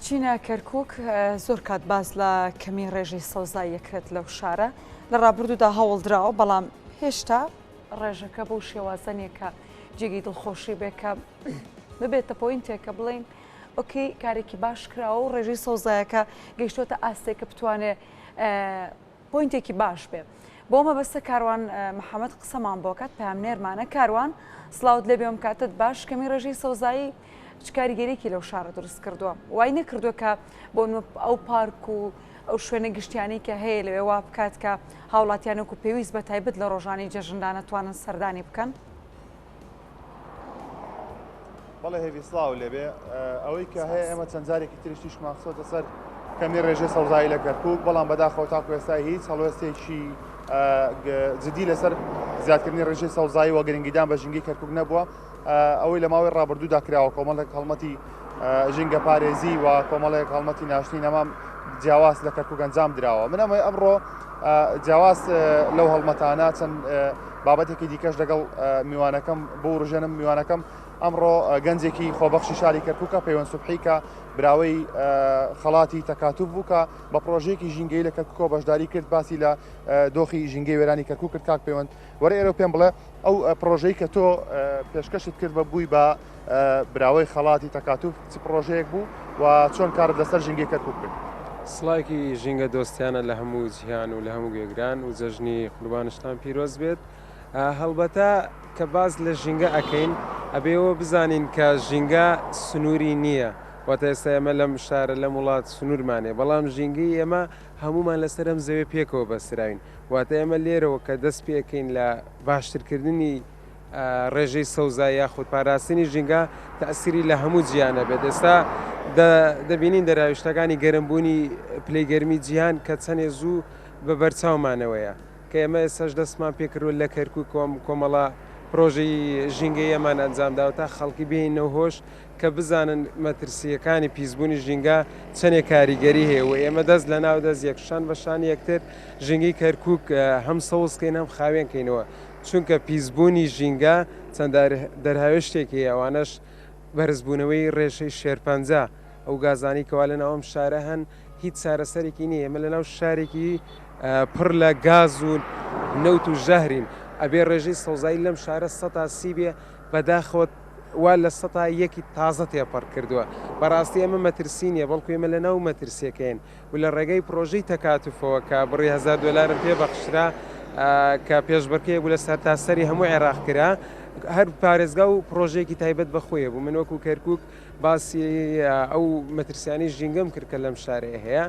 چینە کەرکووک زۆر کات باز لە کەمی ڕێژەی سەوزای یەکرێت لەو شارە لە ڕابردوودا هەوڵدراوە بەڵام هێشتا ڕێژەکە بەو شێوازەنێکە جێگی دڵخۆشی بێکە ببێتە پۆینتێکە بڵین ئۆکەی کارێکی باش کراوە و ڕێژەی سەوزایەکە گەیشتۆتە ئاستێکە بتوانێت پۆینتێکی باش بێ. بۆ مەبەستە کاروان محەممەد قسەمان بۆکات پامنێرمانە کاروان سلااوت لێ بێم کاتت باش کەمی ڕێژەی سەوزایی چ کاریگەرێکی لەو شارە دروست کردووە وای نەکردووە کە بۆ ئەو پارک و ئەو شوێنە گشتیانی کە هەیە لەوێ وا بکات کە هاوڵاتیانێک و پێویست بە تایبەت لە ڕۆژانی جەژندانە توانن سەردانی بکەن. بەڵێ هێوی سلااو لێبێ ئەوەی کە هەیە ئێمە چەند جارێکی تریشتیش ماخسۆتە سەر کەمی ڕێژەی سەوزایی لە کەرکووک بەڵام بەداخەوە تاکو ئێستا هیچ هەڵوێستێکی جدی لەسەر زیادکردنی ڕێژەی سەوزایی و گرنگیدان بە ژنگی کەرکووک نەبووە. ئەوەی لە ماوەی ڕابردوودا کراوە کۆمەڵێک هەڵمەتی ژینگە پارێزی و کۆمەڵێک هەڵمەتی ناشتنی نەمام جیاواز لە کەرکووک ئەنجام درراوە. من ئەمە ئەمڕۆ جیاواز لەو هەڵمەتانە چەند بابەتێکی دیکەش لەگەڵ میوانەکەم بۆ ڕژێنم میوانەکەم ئەمڕۆ گەنجێکی خۆبەخشی شاری کەرکووکە پەیوەند سوبحی کە براوەی خەڵاتی تەکاتوب بوو کە بە پرۆژەیەکی ژینگەی لە کەرکووکۆ بەشداری کرد باسی لە دۆخی ژینگەی وێرانی کەرکووک کرد کاک پەیوەند وەرە ئێرە پێم بڵێ ئەو پرۆژەی کە تۆ پێشکەشت کرد بە بووی بە براوەی خەڵاتی تەکاتوب چ پرۆژەیەک بوو و چۆن کارت لەسەر ژینگەی کەرکووک کرد. سڵایکی ژینگە دۆستیانە لە هەموو جیهان و لە هەموو گوێگران و جەژنی قوربانشتان پیرۆز بێت. هەڵبەتە کە باز لە ژینگە ئەەکەین ئەبێەوە بزانین کە ژینگە سنووری نییە واتە ئێستا ئێمە لەم شارە لەم وڵات سنوورمانێ بەڵام ژینگەی ئێمە هەمومان لەسەرم زەوێ پێکەوە بەسراوین واتە ئێمە لێرەوە کە دەست پێکەین لە باشترکردنی ڕێژەی سەوزای یاخود پاراستنی ژینگە تەئسیری لە هەموو جیهانە بێت. ئێستا دەبینین دەراویشتەکانی گەرمبوونی پلەی گەرمی جیهان کە چەندێ زوو بە بەرچاومانەوەیە کە ئێمە ئێستاش دەستمان پێکردوە لە کەرکووک کۆمەڵە پرۆژەی ژینگەی ئەمان ئەنجامداوە تا خەڵکی بێنەوە هۆش کە بزانن مەترسیەکانی پیسبوونی ژینگە چەندێک کاریگەری هەیە و ئێمە دەست لە ناو دەست یەکشان بەشانی یەکتر ژینگەی کەرکووک هەم سەوزکەین هەم خاوێنکەینەوە چونکە پیسبوونی ژینگە چەند دەرهاوێشتێکی ئەوانەش بەرزبوونەوەی ڕێژەی شێرپەنجە ئەو گازانی کەوا لە ناوەم شارە هەن هیچ چارەسەرێکی نییە. ئێمە لە ناو شارێکی پڕ لە گاز و نەوت و ژەهرین ئەبێ ڕێژەی سەوزایی لەم شارە 130 بێ بەداخەوە وا لە 100 تازە تێپەڕ کردووە. بەڕاستی ئەمە مەترسی نیە بەڵکو ئێمە لە ناو مەترسیەکەین و لە ڕێگەی پرۆژەی تەکاتوفەوە کە بڕی $1000 پێ بەخشرا کە پێشبڕکەیە بوو لە سەرتاسەری هەموو عێراق کرا هەر پارێزگا و پرۆژەیەکی تایبەت بەخۆیە بوو. من وەکو کەرکووک باسی ئەو مەترسیانی ژینگەم کرد کە لەم شارەیە هەیە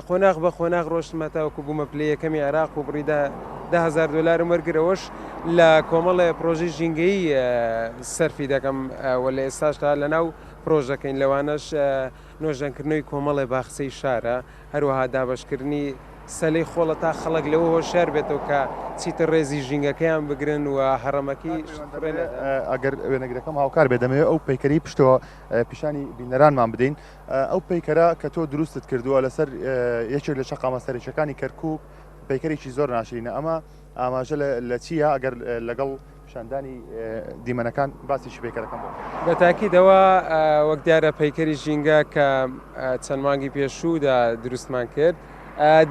خۆناغ بە خۆناغ ڕۆشتمەتەوەکو بوومە پلەی یەکەمی عێراق و بڕیدا $10,000 وەرگرەوەش لە کۆمەڵە پرۆژەی ژینگەی سەرفی دەکەم و لە ئێستاشتا لە ناو پرۆژەکەین لەوانەش نۆژەنکردنەوەی کۆمەڵی باخچەی شارە هەروەها دابەشکردنی سەلەی خۆڵە تا خەڵک لەوە هۆشیار بێتەوە کە چیتە ڕێزی ژینگەکەیان بگرن و هەڕەمەکی ئەگەر وێنەگرەکەم هاوکار بێ دەمەوێت ئەو پەیکەری پشتەوە پیشانی بینەرانمان بدەین. ئەو پەیکەرە کە تۆ دروستت کردووە لەسەر یەکێک لە شەقامە سەرچەکانی کەرکووک پەیکەرێکی زۆر ناشرینە ئەمە ئاماژە لە چیە ئەگەر لەگەڵ پیشاندانی دیمەنەکان باسیشی پەیکەرەکەم بۆ بە تاکیدەوە وەک دیارە پەیکەری ژینگە کە چەند مانگی پێشوودا دروستمان کرد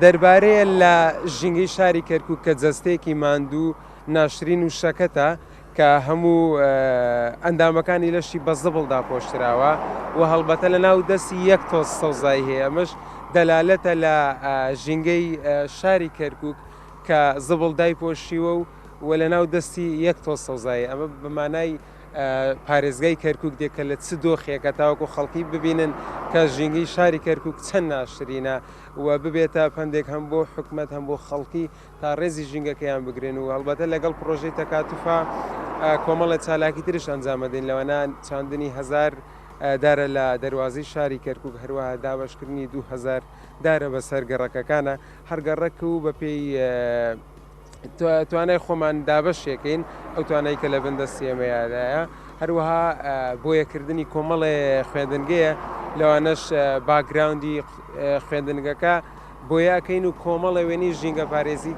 دەربارەیە لە ژینگەی شاری کەرکووک کە جەستەیەکی ماندوو ناشرین و شەکەتە کە هەموو ئەندامەکانی لەشی بە زبڵدا پۆشراوە و هەڵبەتە لە ناو دەستی یەک تۆز سەوزایی هەیە. ئەمەش دەلالەتە لە ژینگەی شاری کەرکووک کە زبڵدای پۆشیوە و لە ناو دەستی یەک تۆز سەوزایی ئەمە بەمانای پارێزگای کەرکووک دێکە لە چ دۆخێکە تاوەکو خەڵکی ببینن کە ژینگەی شاری کەرکووک چەند ناشرینە و ببێتە پندێک هەم بۆ حکومەت هەم بۆ خەڵکی تا ڕێزی ژینگەکەیان بگرێن و هەڵبەتە لەگەڵ پرۆژەی تەکاتوفا کۆمەڵە چالاکی ترش ئەنجامەدەین لەوانە چاندنی $1000 دارە لە دەواازەی شاری کەرکووک هەروەها دابشکردنی $2000 بەسەر گەڕەکەکانە هەرگەڕەک و بە پێی توانای خۆمان دابەشێکین ئەو توانایی کە لە بەندەستی ئێمەیادایە هەروەها بۆیەکردنی کۆمەڵێ خوێندنگەیە لەوانەش باگراوندی خوێندنگەکە بۆیاکەین و کۆمەڵە وێنی ژینگە پارێزی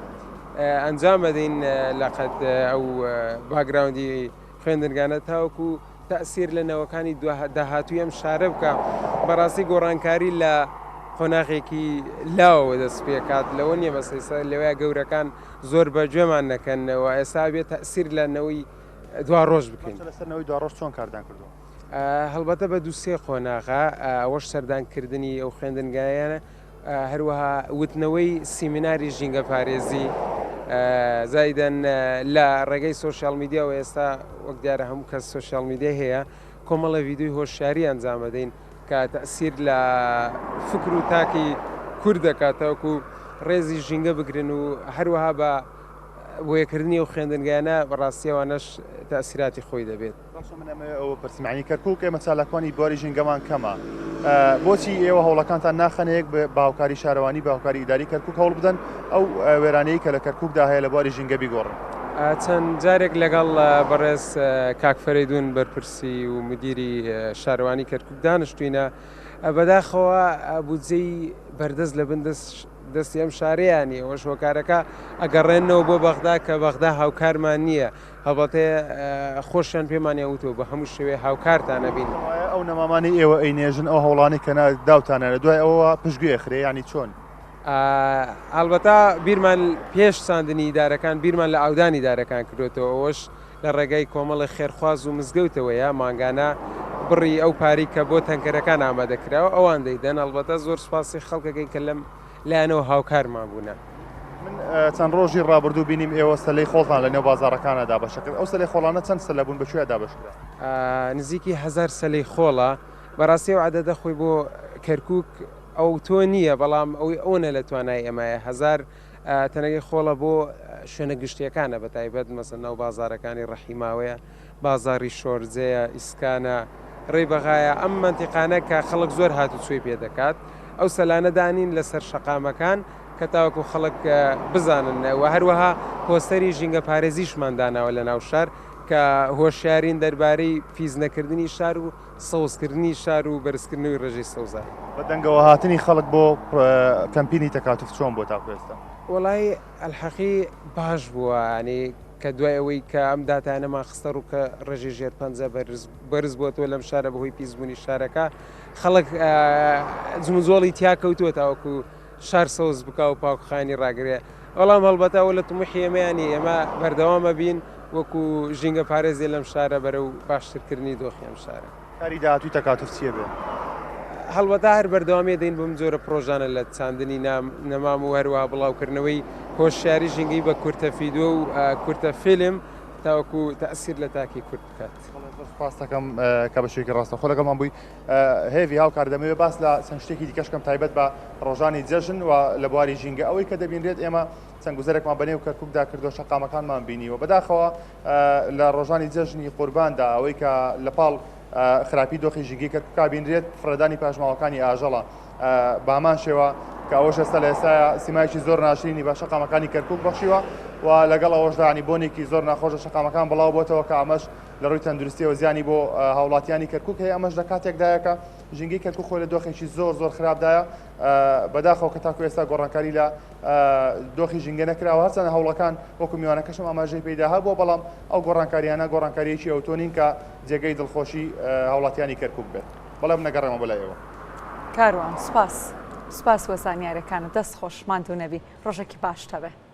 ئەنجام بدەین لەقەت ئەو باگراوندی خوێندنگانە تاوەکو تەسیر لە نەوەکانی داهاتووی ئەم شارە بکە بەڕاستی گۆڕانکاری لە قۆناغێکی لاوە دەست پێکات لەوە نیە بەسەیسا لەوەیە گەورەکان زۆر بەگوێمان نەکەنەوە ئێستا بێت تەسیر لە نەوەی دوا ڕۆژ بکەین لەسەرەوەی دو ڕۆژ چۆن کاردان کردو هەڵبەتە بە دووسێ قۆناغا ئەوەش سەردانکردنی ئەو خوێندنگایانە هەروەها وتنەوەی سیمیناری ژینگە پارێزی زایدەن لە ڕێگەی سۆشیال میدیا و ئێستا وەک دیارە هەموو کەس سۆشیال میدیا هەیە کۆمەڵە ڤیدیۆی هۆشیاری ئەنجامەدەین کە تەسیر لە فکر و تاکی کورد دەکاتەوەکو ڕێزی ژینگە بگرن و هەروەها بە وەیەکردنی و خوێندنگایانە بەڕاستیەوانەش تەسیراتی خۆی دەبێت. ئەوە پرسیمانی کەرکووک ئێمە چالاکوانی باری ژینگەمان کەمە بۆچی ئێوە هەوڵەکانتان ناخەنەیەک بە باوکاری شارەوانی باوکاری ئیداری کەرکووک هەوڵ بدەن ئەو وێرانەیە کە لە کەرکووکدا هەیە لە باری ژینگە بیگۆڕن چەند جارێک لەگەڵ بەڕێز کاکفەرەیدون بەرپرسی و مدیری شارەوانی کەرکووک دانیشتوینە بەداخەوە بودجەی بەردەست لە بن دەستی ئەم شارەیانی ئەوە شۆکارەکە ئەگەڕێنەوە بۆ بەغدا کە بەغدا هاوکارمان نییە هەڵبەتێ خۆشیان پێمانە وتەوە بە هەموو شوێ هاوکارتانە بین ئەو نەمامانی ئێوە ئەینێژن ئەو هەوڵانی کە داوتانە لە دوای ئەوە پشتگوێ خرێ ینی چۆن ئەلبەتا بیرمان پێش ساندنی ئیدارەکان بیرمان لە ئاودانی دارەکان کردوێتەوە ئەوەش لە ڕێگەی کۆمەڵی خێرخواز و مزگەوتەوەیە ماگانە بڕی ئەو پاری کە بۆ تەنکەرەکان ئامادەکراوە ئەوان دەیدەن ئەلبەتە زۆر سپاسی خەڵکەکەی کە لەم لایەنەوە هاوکارمان بوونە من چەند ڕۆژی ڕابردوو بینیم ئێوە سەلەی خۆڵتان لە نێو بازارەکانەدا بەشەکرد ئەو سەلەی خۆڵانە چەند سەلە بوون بەکوێدا بەشکرا نزیکی 1000 سەلەی خۆڵە بەڕاستی و عەدەدە خۆی بۆ کەرکووک ئەو تۆ نییە بەڵام ئەوی ئەوەنە لە توانای ئێمایە 1000 تەنەگەی خۆڵە بۆ شوێنە گشتیەکانە بە تایبەت مەسەن ناو بازارەکانی ڕەحیماوەیە بازاری شۆرجەیە ئیسکانە ڕێی بەغایە ئەم منتیقانە کە خەڵک زۆر هاتوچۆی پێ دەکات ئەو سەلانە دانین لەسەر شەقامەکان کە تاوەکو خەڵک بزانن و هەروەها پۆستەری ژینگە پارێزیشمان داناوە لە ناو شار کە هۆشیارین دەربارەی فیزنەکردنی شار و سەوزکردنی شار و بەرزکردنەوەی ڕێژەی سەوزار بەدەنگەوە هاتنی خەڵک بۆ کەمپینی تەکاتوف چۆن بۆ تاکو ئێستا وڵی ئەلحەقی باش بووە ینی کە دوای ئەوەی کە ئەم داتانەمان خستە ڕوو کە ڕێژی ژێر پەنجە بەرز بووەوە لەم شارە بەهۆی پیسبوونی شارەکە خەڵک جمزۆڵی تیا کەوتووە تاوەکو شار سەوز بک و پاکخانی ڕاگرێ وەڵام هەڵبەتەوە لە تموحی ئێمەیانی ئێمە بەردەوامە بین وەکو ژینگە پارێزی لەم شارە بەرە و باشترکردنی دۆخی ئەم شارە کاری داهاتووی تەکاتوف چییە بێ هەڵبەتا هەر بەردەوامی دەین بم جۆرە پرۆژانە لە چاندنی نەمام و هەروەها بڵاوکردنەوەی هۆشیاری ژینگەی بە کورتە ڤیدیۆ و کورتە فیلم تاوەکو تەسیر لە تاکی کورد بکات سپاس دەکەم کە بە شێوەیەکی ڕاستە خۆ لەگەڵمان بووی هێوی هاوکار دەمەوێت باس لە چەند شتێکی دیکەشکەم تایبەت بە ڕۆژانی جەژن و لە بواری ژینگە ئەوەی کە دەبینرێت ئێمە چەند گوزەرێکمان بەنێو کەرکووکدا کردو شەقامەکانمان بینیوە بەداخەوە لە ڕۆژانی جەژنی قورباندا ئەوەی کە لە پاڵ خراپی دۆخی ژینگەی کەرکووکا بینرێت فرەدانی پاشماوەکانی ئاژەڵە بامان شێوە کە ئەوەش ئێستا لە ئێستا سیمایکی زۆر ناشرینی بە شەقامەکانی کەرکووک بەخشیوە و لەگەڵ ئەوەشدانی بۆنێکی زۆر ناخۆشە شەقامەکان بڵاو بۆتەوە کە ئەمەش لە ڕووی تەندروستیەوە زیانی بۆ هاوڵاتیانی کەرکووک هەیە ئەمەش لە کاتێکدایەکە ژینگەی کەرکووک خۆی لە دۆخێکی زۆر زۆر خراپدایە بەداخەوە کە تاکو ئێستا گۆڕانکاری لە دۆخی ژینگە نەکراوە هەرچەندە هەوڵەکان وەکو میوانەکەشم ئاماژەی پێدا هەبووە بەڵام ئەو گۆڕانکاریانە گۆڕانکاریەکی ئەوتۆنین کە جێگەی دڵخۆشی هاوڵاتیانی کەرکووک بێت بەڵام نەگەڕێمە بۆ لایەوە کاروان سپاس وەزانیارەکانە دەست خۆشمان تو نەبی ڕۆژێکی باش تەبێ